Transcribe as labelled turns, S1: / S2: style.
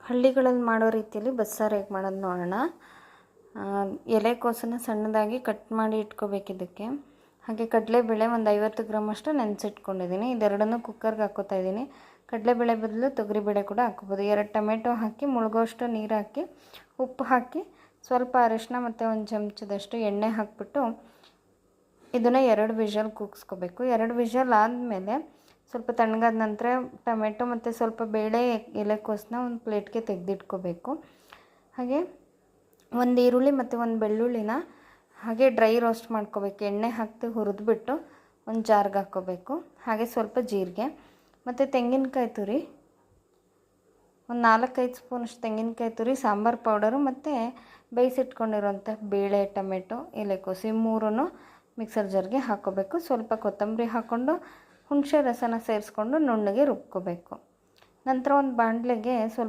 S1: ಹಳ್ಳಿಗಳಲ್ಲಿ ಮಾಡೋ ರೀತಿಯಲ್ಲಿ ಬಸ್ಸಾರು ಹೇಗೆ ಮಾಡೋದು ನೋಡೋಣ. ಎಲೆಕೋಸನ್ನು ಸಣ್ಣದಾಗಿ ಕಟ್ ಮಾಡಿ ಇಟ್ಕೋಬೇಕು ಇದಕ್ಕೆ. ಹಾಗೆ ಕಡಲೆಬೇಳೆ ಒಂದು 50 ಗ್ರಾಮ್ ಅಷ್ಟು ನೆನೆಸಿಟ್ಕೊಂಡಿದ್ದೀನಿ. ಇದೆರಡನ್ನೂ ಕುಕ್ಕರ್ಗೆ ಹಾಕ್ಕೋತಾ ಇದ್ದೀನಿ. ಕಡಲೆಬೇಳೆ ಬದಲು ತೊಗರಿಬೇಳೆ ಕೂಡ ಹಾಕ್ಕೋಬೋದು. 2 ಟೊಮೆಟೊ ಹಾಕಿ ಮುಳುಗೋಷ್ಟು ನೀರು ಹಾಕಿ ಉಪ್ಪು ಹಾಕಿ ಸ್ವಲ್ಪ ಅರಿಶಿನ ಮತ್ತು ಒಂದು ಚಮಚದಷ್ಟು ಎಣ್ಣೆ ಹಾಕಿಬಿಟ್ಟು ಇದನ್ನು 2 ವಿಷಲ್ ಕೂಗಿಸ್ಕೋಬೇಕು. 2 ವಿಷಲ್ ಆದಮೇಲೆ ಸ್ವಲ್ಪ ತಣ್ಣಗಾದ ನಂತರ ಟೊಮೆಟೊ ಮತ್ತು ಸ್ವಲ್ಪ ಬೇಳೆ ಎಲೆಕೋಸನ್ನ ಒಂದು ಪ್ಲೇಟ್ಗೆ ತೆಗೆದಿಟ್ಕೋಬೇಕು. ಹಾಗೆ ಒಂದು ಈರುಳ್ಳಿ ಮತ್ತು ಒಂದು ಬೆಳ್ಳುಳ್ಳಿನ ಹಾಗೆ ಡ್ರೈ ರೋಸ್ಟ್ ಮಾಡ್ಕೋಬೇಕು. ಎಣ್ಣೆ ಹಾಕಿ ಹುರಿದ್ಬಿಟ್ಟು ಒಂದು ಜಾರ್ಗೆ ಹಾಕ್ಕೋಬೇಕು. ಹಾಗೆ ಸ್ವಲ್ಪ ಜೀರಿಗೆ ಮತ್ತು ತೆಂಗಿನಕಾಯಿ ತುರಿ, ಒಂದು 4-5 ಸ್ಪೂನಷ್ಟು ತೆಂಗಿನಕಾಯಿ ತುರಿ, ಸಾಂಬಾರು ಪೌಡರು ಮತ್ತು ಬೇಯಿಸಿಟ್ಕೊಂಡಿರೋಂಥ ಬೇಳೆ, ಟೊಮೆಟೊ, ಎಲೆಕೋಸು ಈ ಮೂರನ್ನು ಮಿಕ್ಸರ್ ಜಾರ್ಗೆ ಹಾಕ್ಕೋಬೇಕು. ಸ್ವಲ್ಪ ಕೊತ್ತಂಬರಿ ಹಾಕ್ಕೊಂಡು ಹುಣಸೆ ರಸನ ಸೇರಿಸ್ಕೊಂಡು ನುಣ್ಣಗೆ ರುಬ್ಕೋಬೇಕು. ನಂತರ ಒಂದು ಬಾಣಲೆಗೆ ಸ್ವಲ್ಪ